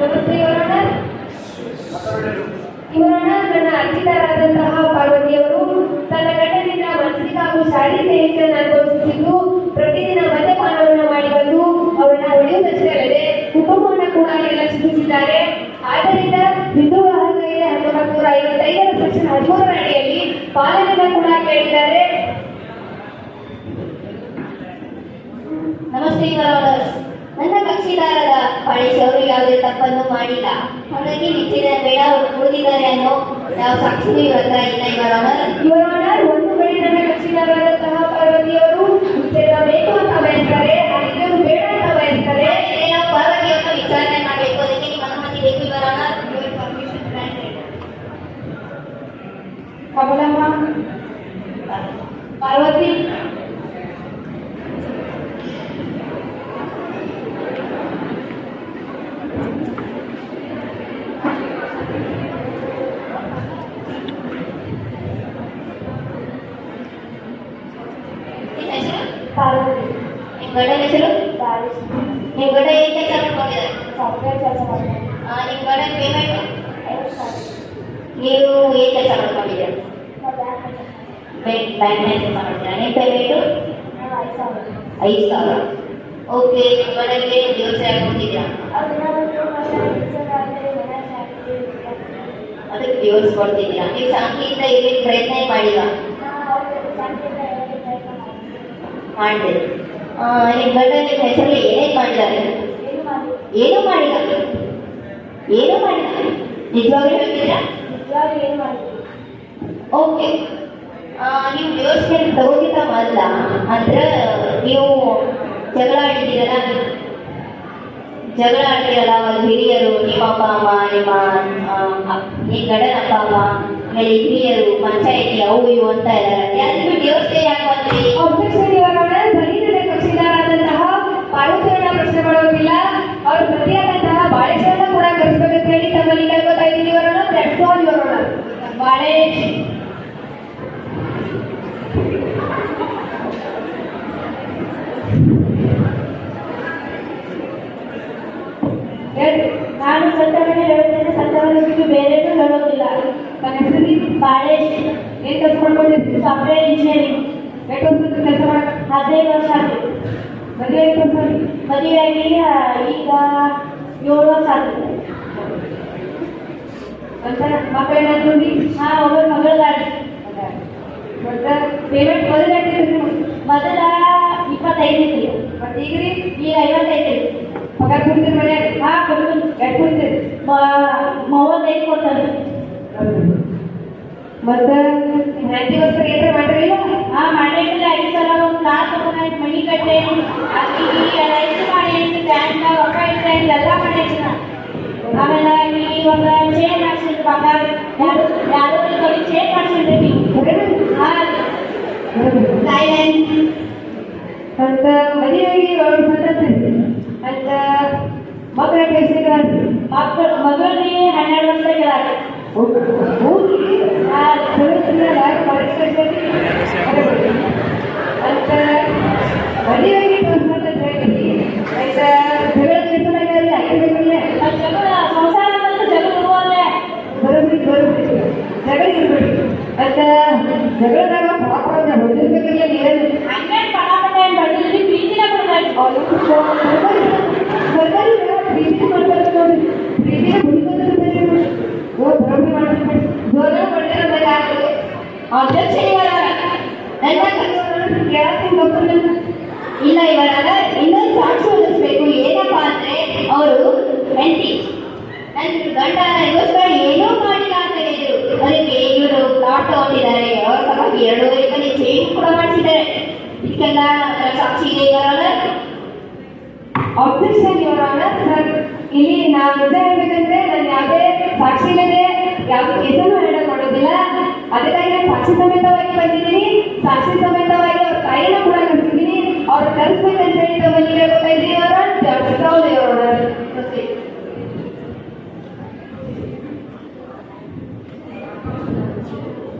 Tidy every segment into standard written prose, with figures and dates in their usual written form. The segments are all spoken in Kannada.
ನಮಸ್ತೆ ಇವರಣ್ಣ. ಇವರಣ್ಣ, ನನ್ನ ಅರ್ಜಿದಾರರಾದಂತಹ ಪಾರ್ವತಿಯವರು ತನ್ನ ಗಂಡನಿಂದ ಮಾನಸಿಕ ಹಾಗೂ ಶಾರೀರಿಕ ಹಿಂಸೆಯನ್ನು ಅನುಭವಿಸುತ್ತಿದ್ದು ಪ್ರತಿದಿನ ಮದ್ಯಪಾನವನ್ನು ಮಾಡಿ ಬಂದು ಅವರನ್ನ ಹೊಡೆಯುವುದಷ್ಟೇ ಅಲ್ಲದೆ ಕುಟುಂಬವನ್ನು ಕೂಡ ನಿರ್ಲಕ್ಷಿಸುತ್ತಿದ್ದಾರೆ. ಆದ್ದರಿಂದ ಹಿಂದೂ ವಿವಾಹ ಕಾಯ್ದೆ 1955 ಸೆಕ್ಷನ್ 13 ಅಡಿಯಲ್ಲಿ ಪಾಲನೆಯನ್ನು ಕೂಡ ಕೇಳಿದ್ದಾರೆ. ನಮಸ್ತೆ ಇವರವರ. ನನ್ನ ಕಕ್ಷಿದಾರರ ಪಾಳೇಶ್ ಅವರು ಯಾವುದೇ ತಪ್ಪನ್ನು ಮಾಡಿಲ್ಲ, ಹಾಗಾಗಿ ನಿಶ್ಚಿತ ಬೇಡ ಉಳಿದಿದ್ದಾರೆ ಅನ್ನೋ ಯಾವ ಸಾಕ್ಷಿ ಇವತ್ತ ಇಲ್ಲ ಇವರವರ. ಒಂದು ಕಡೆ ನನ್ನ ಕಕ್ಷಿದಾರರಾದಂತಹ ಪಾರ್ವತಿಯವರು ಉಚ್ಛೇದ ಬೇಕು ಅಂತ ಬಯಸ್ತಾರೆ, ಹಾಗಿದ್ದರೂ ಬೇಡ ಅಂತ ಬಯಸ್ತಾರೆ. ನಾವು ಪಾರ್ವತಿಯವ್ರನ್ನ ವಿಚಾರಣೆ ಮಾಡಬೇಕು, ಅದಕ್ಕೆ ನಿಮ್ಮ ಅನುಮತಿ ಬೇಕು ಇವರವರ. ಕಮಲಮ್ಮ, ಪಾರ್ವತಿ, ಪಾರ್ವತಿ. ನಿಮ್ಮ ಗಂಡನ ಹೆಸರು? ನಿಮ್ಮ ಗಂಡ ಏನ್ ಕೆಲಸ ಮಾಡ್ಕೊಂಡಿದ್ದಾರೆ? ಸಾಫ್ಟ್ವೇರ್ ಕೆಲಸ ಮಾಡ್ತಾರೆ. ನಿಮ್ಮ ಗಂಡನ ಪೇಮೆಂಟ್? ನೀವು ಏನ್ ಕೆಲಸ ಮಾಡ್ಕೊಂಡಿದ್ದೀರಾ? ಬ್ಯಾಂಕ್ನಲ್ಲಿ ಕೆಲಸ ಮಾಡ್ತೀರಾ? ನಿಮ್ಮ ಪೇಮೆಂಟು 5,000. ಓಕೆ. ನಿಮ್ಮ ಗಂಡನಿಗೆ ದಿವಸ ಯಾಕೆ ಕೊಡ್ತಿದ್ದೀರಾ? ಅದಕ್ಕೆ ಡಿವೋರ್ಸ್ ಕೊಡ್ತಿದ್ದೀರಾ? ನೀವು ಶಾಂತಿಯಿಂದ ಇರ್ಲಿಕ್ಕೆ ಪ್ರಯತ್ನ ಮಾಡಿಲ್ಲ? ಮಾಡಿದೆ. ನಿಮ್ಮ ಗಂಡ ನಿಮ್ಮ ಹೆಸರಲ್ಲಿ ಏನೇನು ಮಾಡಿದ್ದಾರೆ? ಏನೂ ಮಾಡಿಲ್ಲ. ಏನೂ ಮಾಡಿಲ್ಲ. ನಿಜವಾಗ್ಲೂ ಹೇಳ್ತಿದ್ದೀರಾ? ಓಕೆ. ನೀವು ಡಿವೋರ್ಸ್ ತಗೋಗಿದ್ದ ಮೊದಲ ಅಂದ್ರೆ ನೀವು ಜಗಳ ಆಡಿದ್ದೀರಲ್ಲ, ಒಂದು ಹಿರಿಯರು, ನಿಮ್ಮ ಅಪ್ಪ ಅಮ್ಮ, ನಿಮ್ಮ ಗಂಡನ ಅಪ್ಪ ಅಮ್ಮ, ಆಮೇಲೆ ಹಿರಿಯರು, ಪಂಚಾಯತಿ, ಅವು ಇವು ಅಂತ ಇದ್ದಾರೆ. ಯಾರು ಡಿವೋರ್ಸ್ ಯಾಕೆ ಬಂದ್ರಿ? ಅಬ್ಜೆಕ್ಷನ್ ಇವರವರ. ದಲಿತರ ಕಕ್ಷಿದಾರರಾದಂತಹ ಪಾರ್ವತಿಯವರನ್ನ ಪ್ರಶ್ನೆ ಮಾಡೋದಿಲ್ಲ, ಅವ್ರ ಪ್ರತಿಯಾದಂತಹ ಬಾಳೇಶನ್ನ ಕೂಡ ಕರೆಸಬೇಕಂತ ಹೇಳಿ ತಮ್ಮಲ್ಲಿ ಕೇಳ್ಕೊತಾ ಇದ್ದೀನಿ ಇವರನ್ನ. ದಟ್ಸ್ ಆಲ್ ಇವರನ್ನ. ಬಾಳೇಶ್, ನಾನು ಸತ್ಯವನ್ನೇ ಹೇಳುತ್ತೇನೆ, ಸತ್ಯವನ್ನು ಬಿಟ್ಟು ಬೇರೇನೂ ಹೇಳೋದಿಲ್ಲ. ನನ್ನ ಹೆಸರು ಬಾಳೇಶ್. ಏನ್ ಕೆಲಸ ಮಾಡ್ಕೊಂಡಿರ್ತೀವಿ? Software engineering. ಎಷ್ಟು ವರ್ಷ ಕೆಲಸ ಮಾಡ? 15 ವರ್ಷ ಆಯ್ತು. ಮದುವೆ ಆಗಿ ಮದುವೆಯಾಗಿ ಈಗ 7 ವರ್ಷ ಆಗ್ತದೆ. ಅಂತ ಮಕ್ಕಳೇನಾದ್ರು? ಒಬ್ಬರು ಮಗಳು ಗಾಡಿ. ಮತ್ತೆ ಪೇಮೆಂಟ್ ಮೊದಲು ಮೊದಲ 25 ಇತ್ತು, ಮತ್ತೆ ಈಗ ರೀ ಈಗ 55. ಪಗಾರ ಕೊಡ್ತೀರಿ ಮನ್ಯಾಗ? ಕೊಡ್ತೀನಿ. ಎಷ್ಟು ಕೊಡ್ತೀರಿ? 35 ಕೊಡ್ತಾರೆ. ಮತ್ತೆ ಹೆಂಡತಿಗೋಸ್ಕರ ಏನಾರ ಮಾಡಿರಿಲ್ಲ? ಮಾಡಿಟ್ಟಿಲ್ಲ. 5 ಸಲ ಒಂದು ಕ್ಲಾಸ್ ತಗೊಂಡು ಮನಿ ಕಟ್ಟೆ ರೈಸ್ ಮಾಡಿ ಬ್ಯಾಂಕ್ ರೊಕ್ಕ ಇಟ್ಟೆ ಎಲ್ಲ ಮಾಡಿಟ್ಟಿನ. ಆಮೇಲೆ ಇವಾಗ ಚೇಂಜ್ ಮಾಡಿಸಿದ್ರು ಬಂಗಾರ. ಯಾರು ಕಡೆ ಚೇಂಜ್ ಮಾಡಿಸಿದ್ರಿ? ಸೈಲೆನ್ಸ್ ಅಂತ ಮದುವೆಯಾಗಿ ಅಂತ ಮಕ್ಕಳ ಮಗಳಿಗೆ 12 ವರ್ಷ ಕೆಳಗೆ. ಅಂತ ಮದುವೆಯಾಗಿ ಜಗಳ ಸಂಸಾರ ಜಗಳ ಇರುವಲ್ಲೇ ಜಗಳ ಇರ್ಬೇಕು ಅಂತ ಜಗಳದಾಗ ಹೊಡೆದಿರ್ಬೇಕಿಲ್ಲ ನೀರಲ್ಲಿ. ಹಂಗೆ ಪಟಾಪಟ ಏನು ಬಡ್ದಿದ್ರಿ? ಪ್ರೀತಿನ ಬಿಡ್ಬೇಕು. ಸರ್ಕಾರಿ ಪ್ರೀತಿನ ಮಾಡ್ತಾರೆ ನೋಡಿ. ಪ್ರೀತಿನ ಹುಡುಗರು ಬರೋಬ್ಬರಿ ಮಾಡ್ತಾರೆ. ಜೋರ ಪಡೆದಿರೋದಾಗಲಿ ಅಬ್ಜೆಕ್ಷನ್ ಇವರವರ. ಕೇಳತ್ತೀನಿ ಗೊತ್ತಿಲ್ಲ. ಇಲ್ಲ ಇವರವರ, ಇನ್ನೊಂದು ಸಾಕ್ಷಿ ಒದಗಿಸ್ಬೇಕು. ಏನಪ್ಪ ಅಂದ್ರೆ ಅವರು ಹೆಂಡತಿ ನನ್ನ ಗಂಡ ನನಗೋಸ್ಕರ ಏನೂ ಮಾಡಿಲ್ಲ ಅಂತ ಹೇಳಿದ್ರು. ಅದಕ್ಕೆ ಇವರು ಪ್ಲಾಟ್ ತಗೊಂಡಿದ್ದಾರೆ. ಅವ್ರ ಸಲುವಾಗಿ 2 ರೂಪಾಯಿ ಚೇಂಜ್ ಕೂಡ ಮಾಡಿಸಿದ್ದಾರೆ. ಇದಕ್ಕೆಲ್ಲ ಸಾಕ್ಷಿ ಇದೆ ಇವರವರ. ಅಬ್ಜೆಕ್ಷನ್ ಇವರವರ. ಸರ್, ಇಲ್ಲಿ ನಾವು ನಿಜ ಹೇಳ್ಬೇಕಂದ್ರೆ ನಾನು ಯಾವುದೇ ಸಾಕ್ಷಿ ಇಲ್ಲದೆ ಯಾವ ಕೇಸನ್ನು ಹ್ಯಾಂಡಲ್ ಮಾಡೋದಿಲ್ಲ. ಅದಕ್ಕಾಗಿ ನಾನು ಸಾಕ್ಷಿ ಸಮೇತವಾಗಿ ಬಂದಿದ್ದೀನಿ. ಸಾಕ್ಷಿ ಸಮೇತವಾಗಿ ಅವ್ರ ತಾಯಿನ ಕೂಡ ಕಳಿಸಿದ್ದೀನಿ. ಅವ್ರು ಕಳಿಸ್ಬೇಕಂತ ಹೇಳಿ ತಮ್ಮಲ್ಲಿ ಹೇಳ್ಕೊತಾ ಇದ್ದೀನಿ ಅವರ.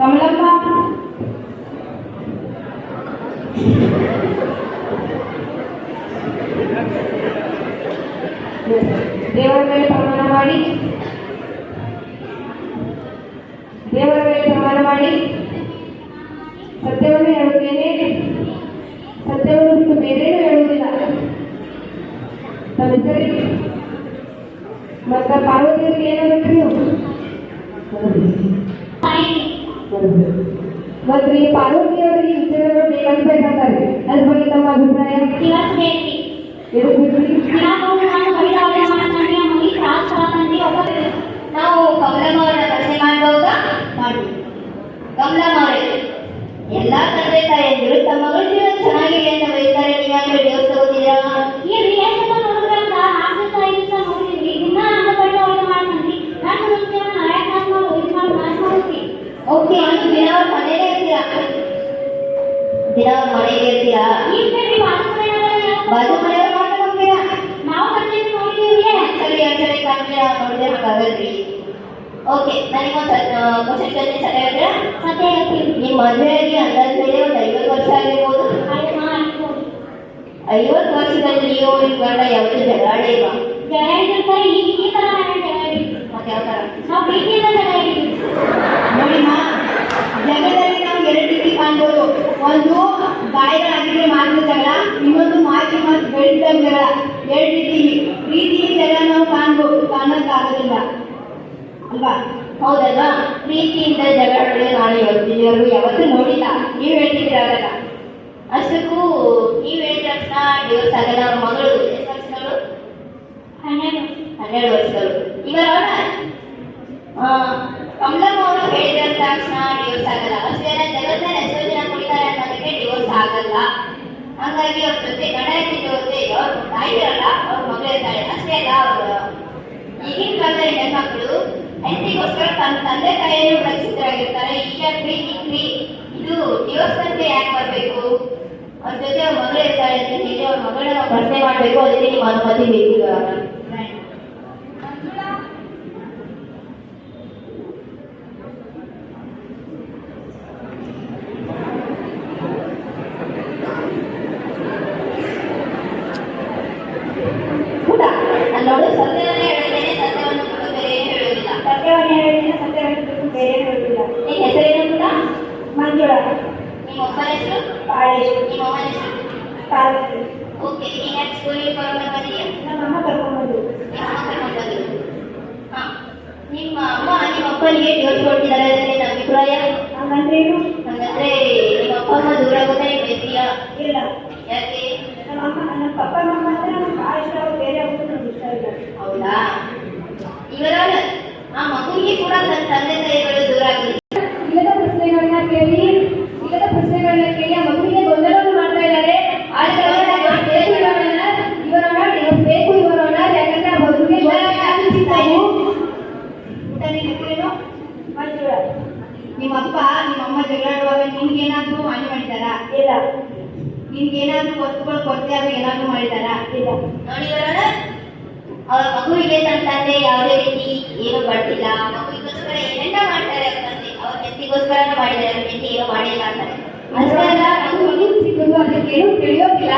ಕಮಲಮ್ಮ, ದೇವರ ಮೇಲೆ ಪ್ರಮಾಣ ಮಾಡಿ ದೇವರ ಮೇಲೆ ಪ್ರಮಾಣ ಮಾಡಿ ಸತ್ಯವನ್ನು ಹೇಳುತ್ತೇನೆ, ಸತ್ಯವನ್ನು ಬಿಟ್ಟು ಬೇರೇನೂ ಹೇಳುವುದಿಲ್ಲ. ತಮ್ಮ ಹೆಸರಿ ಮತ್ತು ಪಾರ್ವತಿಯವರಿಗೆ ಏನಾಗುತ್ತೆ ನೀವು ಮತ್ತು ಈ ಪಾರ್ವತಿಯವರಿಗೆ ವಿಚಾರಗಳು ಬೇಕಂತ ಹೇಳ್ತಾರೆ. ಅದ್ರ ಬಗ್ಗೆ ತಮ್ಮ ಅಭಿಪ್ರಾಯ ಎದಕ್ಕೆ ಬಿಟ್ರಿ? ನಾವು ಕಮಲಮ್ಮ ಅವರ ಪ್ರಶ್ನೆ ಮಾಡುವಾಗ ಮಾಡಿ ಕಮಲಮ್ಮ ಅವರೇ, ಎಲ್ಲಾ ತಂದೆ ತಾಯಿಯಂದಿರು ತಮ್ಮ ಮಗಳ ಜೀವನ ಚೆನ್ನಾಗಿಲ್ಲ ಅಂತ ಬರೀತಾರೆ, ನೀವ್ಯಾಕೆ ಡಿವೋರ್ಸ್ ತಗೋತೀರಾ? ಓಕೆ, ನೀವು ದಿನ ಅವ್ರ ಮನೇಲೇ ಇರ್ತೀರಾ? ದಿನ ಅವ್ರ ಮನೆಗೆ ಇರ್ತೀರಾ? ಬಾಜು ಮನೆಯವ್ರು ಮಾತ್ರ ಹೋಗ್ತೀರಾ? ಸರಿ ಕಂಪ್ನಿ ನೋಡಿದ್ರೆ ಹಾಗಾಗಲ್ರಿ. ಓಕೆ, ನನಗೊಂದು ಕ್ವಶನ್ ಕೇಳ್ತೀನಿ, ಸತ್ಯ ಹೇಳ್ತೀರಾ? ಸತ್ಯ ಹೇಳ್ತೀನಿ. ನಿಮ್ಮ ಮದುವೆಯಾಗಿ ಅಂದಾಜು ಒಂದು 50 ವರ್ಷ ಆಗಿರ್ಬೋದು. 50 ವರ್ಷದಲ್ಲಿ ನೀವು ನಿಮ್ಮ ಗಂಡ ಯಾವತ್ತೂ ಜಗಳಾಡೇ ಇಲ್ವಾ? ಮತ್ತೆ ಯಾವ ಥರ? ನೋಡಿಮ್ಮ, ಜಗದಲ್ಲಿ ನಾವು 2 ರೀತಿ ಕಾಣ್ಬೋದು. ಒಂದು ಗಾಯಗಳಾಗಿದ್ರೆ ಮಾತ್ರ ಜಗಳ, ಇನ್ನೊಂದು ಮಾತಿ ಮಾತು ಬೆಳೆಸಿದಾಗ ಜಗಳ. 2 ರೀತಿ ಜಗಳ ನಾವು ಕಾಣೋಕ್ಕಾಗೋದಿಲ್ಲ ಅಲ್ವಾ? ಹೌದಲ್ವಾ? ಪ್ರೀತಿಯಿಂದ ಜಗಳ ನಾನು ಇವತ್ತಿನವರೆಗೂ ಯಾವತ್ತೂ ನೋಡಿಲ್ಲ. ನೀವು ಹೇಳ್ತಿದ್ದೀರಾಗಲ್ಲ, ಅಷ್ಟಕ್ಕೂ ನೀವು ಹೇಳಿದ ತಕ್ಷಣ ಡಿವೋರ್ಸ್ ಆಗಲ್ಲ. ಅವ್ರ ಮಗಳು ಎಷ್ಟು ವರ್ಷಗಳು? 12 ವರ್ಷಗಳು. ಇವರ ಕಮಲಮ್ಮ ಅವರು ಹೇಳಿದ ತಕ್ಷಣ ಡಿವೋರ್ಸ್ ಆಗಲ್ಲ. ಅಷ್ಟೇ ಜಗತ್ತಲ್ಲಿ ಎಷ್ಟೋ ಜನ ಕುಡಿತಾರೆ ಅನ್ನೋದಕ್ಕೆ ಡಿವೋರ್ಸ್ ಆಗಲ್ಲ. ಹಂಗಾಗಿ ಅವ್ರ ಜೊತೆ ಗಂಡ ಜೊತೆ ಅವ್ರ ತಾಯಿ ಇರಲ್ಲ, ಅವ್ರ ಮಗಳು ಇರ್ತಾಳೆ. ಅಷ್ಟೇ ಅಲ್ಲ, ಅವರು ಈಗಿನ ಕಾಲದಲ್ಲಿ ಹೆಣ್ಮಕ್ಳು ಹೆಂಡತಿಗೋಸ್ಕರ ತನ್ನ ತಂದೆ ತಾಯಿಯನ್ನು ರಕ್ಷಿತರಾಗಿರ್ತಾರೆ. ಈಗ ಪ್ರೀತಿ ಇದು ಡಿವೋರ್ಸ್ ಅಂತ ಯಾಕೆ ಬರಬೇಕು? ಅವ್ರ ಜೊತೆ ಅವ್ರ ಮಗಳು ಇರ್ತಾಳೆ ಅಂತ ಹೇಳಿ ಅವ್ರ ಮಗಳನ್ನ ನಾವು ಪ್ರಶ್ನೆ ಮಾಡಬೇಕು. ಅದಕ್ಕೆ ನಿಮ್ಮ ಅನುಮತಿ ಬೇಕು. ನೋಡು, ಸತ್ಯವನ್ನೇ ಹೇಳುತ್ತೇನೆ, ಸತ್ಯವನ್ನು ಬಿಟ್ಟು ಬೇರೆ ಏನು ಹೇಳುವುದಿಲ್ಲ. ಸತ್ಯವನ್ನು ಹೇಳುತ್ತೇನೆ, ಸತ್ಯವನ್ನು ಬಿಟ್ಟು ಬೇರೆ ಏನು ಹೇಳುವುದಿಲ್ಲ. ನಿನ್ನ ಹೆಸರೇನು ಕೂಡ? ಮಂಜುಳಾ. ನಿಮ್ಮ ಅಪ್ಪನ ಹೆಸರು? ಬಾಳೇಶ್. ನಿಮ್ಮ ಅಮ್ಮನ ಹೆಸರು? ಪಾರ್ವತಿ. ಓಕೆ, ನೀನು ಯಾಕೆ ಸ್ಕೂಲಿಗೆ ಕರ್ಕೊಂಡು ಬಂದಿದ್ದೀಯಾ? ನಮ್ಮ ಅಮ್ಮ ಕರ್ಕೊಂಡ್ಬಂದು. ನಿಮ್ಮ ಅಮ್ಮ ಕರ್ಕೊಂಡ್ಬಂದು. ಹಾಂ, ನಿಮ್ಮ ಅಪ್ಪನಿಗೆ ಡಿವೋರ್ಸ್ ಕೊಡ್ತಿದ್ದಾರೆ ಅಂದರೆ ನಿನ್ನ ಅಭಿಪ್ರಾಯ? ಹಂಗಂದ್ರೆ ನಿಮ್ಮ ಅಪ್ಪ ಅಮ್ಮ ದೂರ ಆಗೋದೇ ನೀವು ಬಯಸ್ತೀಯಾ? ಇಲ್ಲ. ಯಾಕೆ? ನಮ್ಮ ಪಪ್ಪ ಅಮ್ಮ ಅಂದರೆ ನಮ್ಗೆ ಭಾಳ ಇಷ್ಟ, ಅವ್ರು ಬೇರೆ ಆಗೋದು ನಮ್ಗೆ ಇಷ್ಟ ಇಲ್ಲ. ಹೌದಾ? ಇವರ ಆ ಮಗುವಿಗೆ ಕೂಡ ತನ್ನ ತಂದೆ ತಾಯಿಗಳು ದೂರ ಆಗಿದೆ. ಇಲ್ಲದ ಪ್ರಶ್ನೆಗಳನ್ನ ಕೇಳಿ ಆ ಮಗುವಿಗೆ ಗೊಂದಲವನ್ನು ಮಾಡ್ತಾ ಇದ್ದಾರೆ. ಆದರೆ ಇವರನ್ನ ಡಿವೋರ್ಸ್ ಬೇಕು, ಯಾಕಂದ್ರೆ ಆ ಮಗುವಿಗೆ ಮಂಜುಳಾ. ನಿಮ್ಮ ಅಪ್ಪ ನಿಮ್ಮ ಅಮ್ಮ ಜಗಳಾಡುವಾಗ ನಿನ್ಗೇನಾದ್ರೂ ಹಾನಿ ಮಾಡಿದಾರಾ? ಇಲ್ಲ. ನಿನ್ಗೇನಾದ್ರೂ ವಸ್ತುಗಳು ಕೊರತೆ ಆದ್ರೂ ಏನಾದ್ರೂ ಮಾಡಿದಾರಾ? ಇಲ್ಲ. ನೋಡಿ ಬರೋಣ, ಅವ್ರ ಮಗುವಿಗೆ ತನ್ನ ತಂದೆ ಯಾವುದೇ ರೀತಿ ಏನು ಬರ್ತಿಲ್ಲ. ಮಗುವಿಗೋಸ್ಕರ ಏನೆಲ್ಲ ಮಾಡ್ತಾರೆ ಅವ್ರ ತಂದೆ, ಅವ್ರ ಹೆಂಡತಿಗೋಸ್ಕರನೂ ಮಾಡಿದ್ದಾರೆ, ಅವ್ರ ಹೆಂಡತಿ ಏನೋ ಮಾಡಿಲ್ಲ ಅಂತಾರೆ. ಅಷ್ಟೇ ಅಲ್ಲ, ಮಗು ಸಿಗೋದು ಅದಕ್ಕೇನು ತಿಳಿಯೋದಿಲ್ಲ.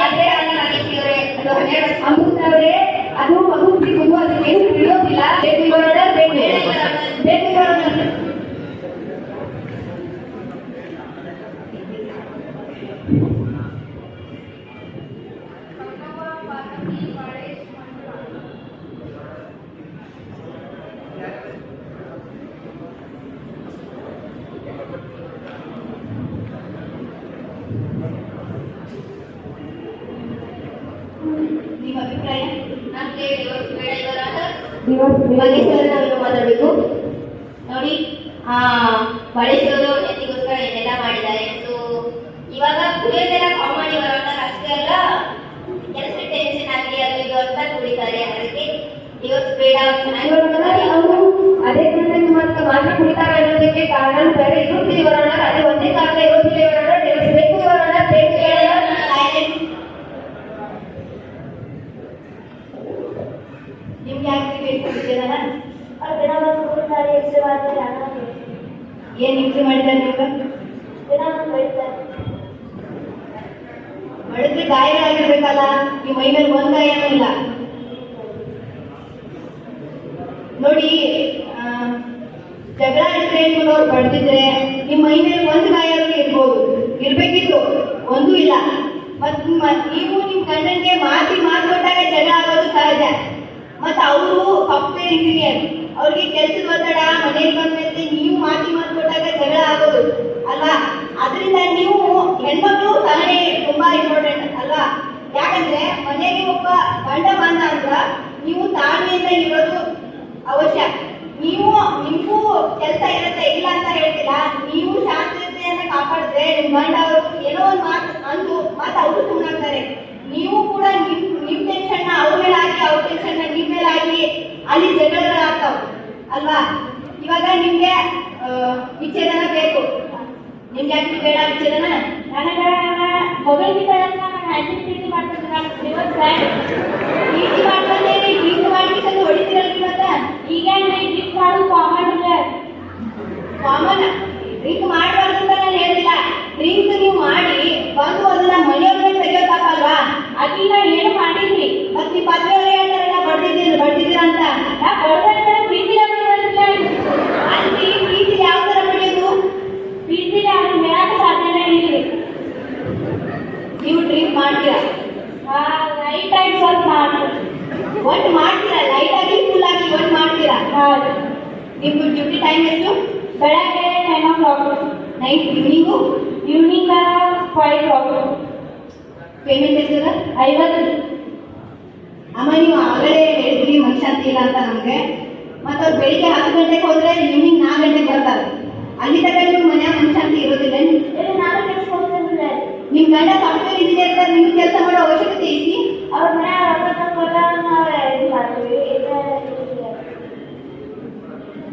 ಆದ್ರೆ ಅದು 12 ವರ್ಷ ಅಮೃತ ಅವರೇ, ಅದು ಮಗು ಸಿಗೋದು ಅದಕ್ಕೇನು ತಿಳಿಯೋದಿಲ್ಲ. ಬೇಕು ಇವರೋಣ, ಬೇಕು ಇವರೋಣ. ನಿಮ್ಮ ಅಭಿಪ್ರಾಯ? ನಮಗೆ ಡಿವೋರ್ಸ್ ಬೇಡ. ಡಿವೋರ್ಸ್ ನಾವು ಮಾತಾಡಬೇಕು. ನೋಡಿ, ಬಳಸೋರು ಹೆಂಡತಿಗೋಸ್ಕರ ಏನೆಲ್ಲ ಮಾಡಿದ್ದಾರೆ. ಸೊ ಇವಾಗ ಕುಡಿಯೋದೆಲ್ಲ ಕಾಮನ್ ಬರೋಣ. ಅಷ್ಟೇ ಅಲ್ಲ, ಕೆಲಸ ಟೆನ್ಷನ್ ಆಗಲಿ ಅದು ಇದು ಅಂತ ಕುಡಿತಾರೆ. ಅದಕ್ಕೆ ಡಿವೋರ್ಸ್ ಬೇಡ. ಚೆನ್ನಾಗಿ ಅವರು ಅದೇ ಗಂಡನ ಮಾತ್ರ ಕುಡಿತಾರೆ ಅನ್ನೋದಕ್ಕೆ ಕಾರಣ ಬೇರೆ ಇರುತ್ತೀವಿ ಬರೋಣ. ಅದೇ ಒಂದೇ ಕಾರಣ ಇರುತ್ತೀವಿ ಬರೋಣ. ಡಿವೋರ್ಸ್ ಬೇಕು ಬರೋಣ, ಬೇಕು ಹೇಳೋಣ. ನಿಮ್ಗೆ ಯಾಕೆ ಬೇಕು? ಏನು ಹಿಂಸೆ ಮಾಡಿದ್ದಾರೆ ನಿಮ್ಗೆ? ಹೊಡೆದ್ರೆ ಗಾಯಗಳಾಗಿರ್ಬೇಕಲ್ಲ, ಈ ಮೈ ಮೇಲೆ ಒಂದು ಗಾಯನೂ ಇಲ್ಲ. ಇಟ್ಕೊಂಡು ಅವ್ರು ಬಡ್ದಿದ್ರೆ ನಿಮ್ಮ ಮೈ ಮೇಲೆ ಒಂದು ಗಾಯ ಇರ್ಬೋದು, ಇರ್ಬೇಕಿತ್ತು, ಒಂದೂ ಇಲ್ಲ. ನೀವು ನಿಮ್ಮ ಗಂಡನಿಗೆ ಮಾತು ಕೊಟ್ಟಾಗ ಜಗಳ ಆಗೋದು ಸಹಜ. ಮತ್ತು ಅವರು ಸಾಫ್ಟ್ವೇರ್ ಇಂಜಿನಿಯರ್, ಅವ್ರಿಗೆ ಕೆಲಸದ ಒತ್ತಡ, ಮನೆಗೆ ಬಂದ್ಮೇಲೆ ನೀವು ಮಾತು ಕೊಟ್ಟಾಗ ಜಗಳ ಆಗೋದು ಅಲ್ವಾ? ಅದರಿಂದ ನೀವು ಹೆಣ್ಮಕ್ಳು ಸಹನೆ ತುಂಬಾ ಇಂಪಾರ್ಟೆಂಟ್ ಅಲ್ವಾ? ಯಾಕಂದ್ರೆ ಮನೆಗೆ ಒಬ್ಬ ಗಂಡ ಬಂದ ಅಂದ್ರ ನೀವು ತಾಳ್ಮೆಯಿಂದ ಇರೋದು ಅವಶ್ಯ. ನಿಮಗೂ ಕೆಲಸ ಇರುತ್ತೆ, ಇಲ್ಲ ಅಂತ ಹೇಳ್ತಿಲ್ಲ. ನೀವು ಶಾಂತತೆಯನ್ನ ಕಾಪಾಡಿದ್ರೆ ನಿಮ್ಮ ಗಂಡ ಅವರು ಏನೋ ಒಂದು ಮಾತು ಅಂದು ಮತ್ತೆ ಅವರು ಸುಮ್ಮನಾಗ್ತಾರೆ. ನೀವು ಕೂಡ ನಿಮ್ ಟೆನ್ಷನ್ ಅವ್ರ ಮೇಲೆ ಆಗಿ, ಅವ್ರ ಟೆನ್ಷನ್ ನಿಮ್ ಮೇಲೆ ಆಗಿ ಅಲ್ಲಿ ಜಗಳಗಳಾಗ್ತಾವ ಅಲ್ವಾ? ಇವಾಗ ನಿಮ್ಗೆ ವಿಚ್ಛೇದನ ಬೇಕು. ನಿಮ್ಗೆ ಯಾಕೆ ಬೇಡ ವಿಚ್ಛೇದನ? ನನಗೆ ಮೊಬೈಲ್ ಪ್ರೀತಿ ಮಾಡ್ತಾರೆ, ನಾನು ಪ್ರೀತಿ ಮಾಡ್ಕೊಂಡೇನೆ ಡ್ರಿಂಕ್ ಮಾಡ್ಲಿಕ್ಕೆ ಹೊಡಿತೀರಲ್ರಿ ಮತ್ತ? ಈಗ ಡ್ರಿಂಕ್ ಮಾಡೋದು ಕಾಮನ್ ಇಲ್ಲ. ಕಾಮನ್ ಡ್ರಿಂಕ್ ಮಾಡಬಾರ್ದು ಅಂತ ನಾನು ಹೇಳಿಲ್ಲ. ಡ್ರಿಂಕ್ ನೀವು ಮಾಡಿ ಬಂದು ಅದನ್ನ ಮನೆಯವ್ರ ತೆಗಿಯೋ ತಪ್ಪಲ್ವಾ? ಅದೀಗ ಏನು ಮಾಡಿದ್ರಿ? ಮತ್ತೆ ನಿಮ್ಮ ಪತ್ನಿಯವ್ರು ಹೇಳ್ತಾರಲ್ಲ ಬಡ್ದಿದ್ದೀರ ಅಂತ. ನಾ ಬಡ್ದಂದ್ರೆ ಪ್ರೀತಿಲ ಬಿಡೋದಿಲ್ಲ. ಅಲ್ಲಿ ಪ್ರೀತಿ ಯಾವ ತರ ಬೆಳೆಯೋದು? ಪ್ರೀತಿಲಿ ಅವ್ರು ಹೇಳಕ್ಕೆ ಸಾಧ್ಯನೇ ಇಲ್ಲ. ನೀವು ಡ್ರಿಂಕ್ ಮಾಡ್ತೀರಾ? ಲೈಟ್ ಆಗಿ ಸ್ವಲ್ಪ ಮಾಡ್ತೀವಿ. ಒಟ್ಟು ಮಾಡ್ತೀರಾ? ಲೈಟ್ ಆಗಿ ಫುಲ್ ಆಗಿ ಒಟ್ಟು ಮಾಡ್ತೀರಾ? ಹೌದು. ನಿಮ್ದು ಡ್ಯೂಟಿ ಟೈಮ್ ಎಷ್ಟು? ಬೆಳಗ್ಗೆ 10 o'clock, night evening? Evening 5 o'clock. Payment ಎಷ್ಟದ? 50. ಅಮ್ಮ ನೀವು ಆಗಲೇ ಹೇಳಿದ್ರಿ ಮನಶಾಂತಿ ಇಲ್ಲ ಅಂತ ನಮಗೆ. ಮತ್ತು ಅವ್ರು ಬೆಳಿಗ್ಗೆ 10 ಗಂಟೆಗೆ ಹೋದ್ರೆ ಈವ್ನಿಂಗ್ 4 ಗಂಟೆಗೆ ಬರ್ತಾರೆ. ಅಲ್ಲಿ ತನಕ ನೀವು ಮನೆ ಮನಶಾಂತಿ ಇರೋದಿಲ್ಲ. ನಾನು ಕೆಲಸ ಹೋಗ್ತಿದ್ದಿಲ್ಲ. ನಿಮ್ಮ ಗಂಡ ಸಾಫ್ಟ್ವೇರ್ ಇಂಜಿನಿಯರ್ ಇದ್ದಾರೆ, ನಿಮ್ಗೆ ಕೆಲಸ ಮಾಡೋ ಅವಶ್ಯಕತೆ ಐತಿ? ಅವ್ರ ಮನೆ ಇದು ಮಾಡ್ತೀವಿ.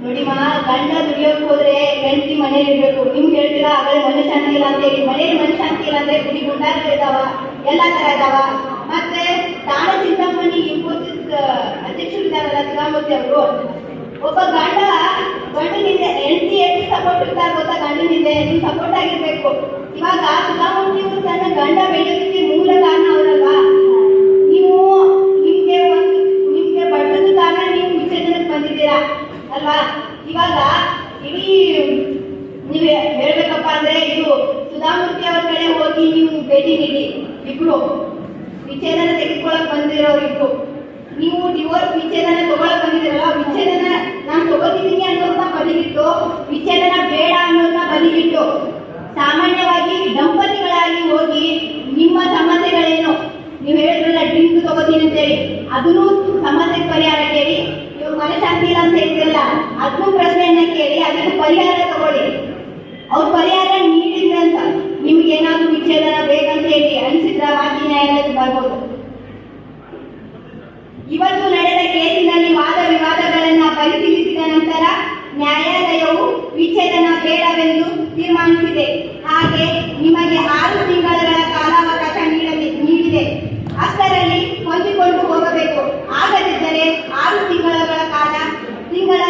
ನೋಡಿ ಮಾ, ಗಂಡ ದುಡಿಯೋಕೆ ಹೋದ್ರೆ ಹೆಂಡತಿ ಮನೇಲಿ ಇರ್ಬೇಕು. ನಿಮ್ಗೆ ಹೇಳ್ತೀರಾ ಆಗಲೇ ಮನಶಾಂತಿ ಇಲ್ಲ ಅಂತ ಹೇಳಿ. ಮನೇಲಿ ಮನಶಾಂತಿ ಇಲ್ಲ ಅಂದ್ರೆ ಗುಡಿ ಗುಂಡಾಗಳು ಇದಾವ, ಎಲ್ಲ ತರ ಇದಾವ. ಮತ್ತೆ ತಾಣ ಚಿಂತಾಮಣಿ ಇನ್ಫೋಸಿಸ್ ಅಧ್ಯಕ್ಷರು ಇದ್ದಾರಲ್ಲ ಸುಧಾಮೂರ್ತಿ ಅವರು, ಒಬ್ಬ ಗಂಡನಿಂದ ಹೆಂಡತಿ ಎಷ್ಟು ಸಪೋರ್ಟ್ ಇರ್ತಾರೆ ಗೊತ್ತಾ? ಗಂಡನಿಂದ ನೀವು ಸಪೋರ್ಟ್ ಆಗಿರ್ಬೇಕು. ಇವಾಗ ಸುಧಾಮೂರ್ತಿ ಅವರು ತನ್ನ ಗಂಡ ಬೆಳೆಯೋದಕ್ಕೆ ಮೂಲ ಕಾರಣ ಅವರಲ್ವಾ? ನೀವು ನಿಮ್ಗೆ ಬಡ್ಡದ ಕಾರಣ ನೀವು ವಿಚ್ಛೇದನಕ್ಕೆ ಬಂದಿದ್ದೀರಾ ಅಲ್ವಾ? ಇವಾಗ ಇಡೀ ನೀವು ಹೇಳ್ಬೇಕಪ್ಪ ಅಂದ್ರೆ ಇದು ಸುಧಾಮೂರ್ತಿ ಅವ್ರ ಕಡೆ ಹೋಗಿ ನೀವು ಭೇಟಿ ನೀಡಿ. ಇಬ್ರು ವಿಚ್ಛೇದನ ತೆಗೆದುಕೊಳ್ಳಕ್ ಬಂದಿರೋರು ಇಬ್ರು. ನೀವು ಡಿವೋರ್ಸ್ ವಿಚ್ಛೇದನ ತಗೊಳಕ್ ಬಂದಿದ್ದೀರಲ್ಲ, ವಿಚ್ಛೇದನ ನಾನು ತಗೋತಿದ್ದೀನಿ ಅನ್ನೋದನ್ನ ಬದಿಗಿಟ್ಟು, ವಿಚ್ಛೇದನ ಬೇಡ ಅನ್ನೋದನ್ನ ಬದಿಗಿಟ್ಟು ಸಾಮಾನ್ಯವಾಗಿ ದಂಪತಿಗಳಾಗಿ ಹೋಗಿ ನಿಮ್ಮ ಸಮಸ್ಯೆಗಳೇನು, ನೀವು ಹೇಳಿದ್ರಲ್ಲ ಡ್ರಿಂಕ್ ತಗೋತೀನಿ ಅಂತೇಳಿ, ಅದನ್ನು ಸಮಸ್ಯೆ ಪರಿಹಾರ ಕೇಳಿ. ಇವ್ರು ಮನಶಾಂತಿ ಇಲ್ಲ ಅಂತ ಹೇಳ್ತಿರಲ್ಲ, ಅದನ್ನು ಪ್ರಶ್ನೆಯನ್ನ ಕೇಳಿ ಅದಕ್ಕೆ ಪರಿಹಾರ ತಗೊಳ್ಳಿ. ಅವ್ರ ಪರಿಹಾರ ನೀಡಿದ್ರೆ ಅಂತ ನಿಮ್ಗೆ ಏನಾದ್ರು ವಿಚ್ಛೇದನ ಬೇಕಂತ ಹೇಳಿ ಅನಿಸಿದ್ರ ಮಾತಿ ನ್ಯಾಯಾಲಯಕ್ಕೆ ಬರ್ಬೋದು. ಇವತ್ತು ನಡೆದ ಕೇಸಿನಲ್ಲಿ ವಾದ ವಿವಾದಗಳನ್ನ ಪರಿಶೀಲಿಸಿದ ನಂತರ ನ್ಯಾಯಾಲಯವು ವಿಚ್ಛೇದನ ಬೇಡವೆಂದು ತೀರ್ಮಾನಿಸಿದೆ. ಹಾಗೆ ನಿಮಗೆ 6 ತಿಂಗಳ ಕಾಲಾವಕಾಶ ನೀಡಿದೆ. ಅಷ್ಟರಲ್ಲಿ ಹೊಂದಿಕೊಂಡು ಹೋಗಬೇಕು. ಆಗದಿದ್ದರೆ 6 ತಿಂಗಳ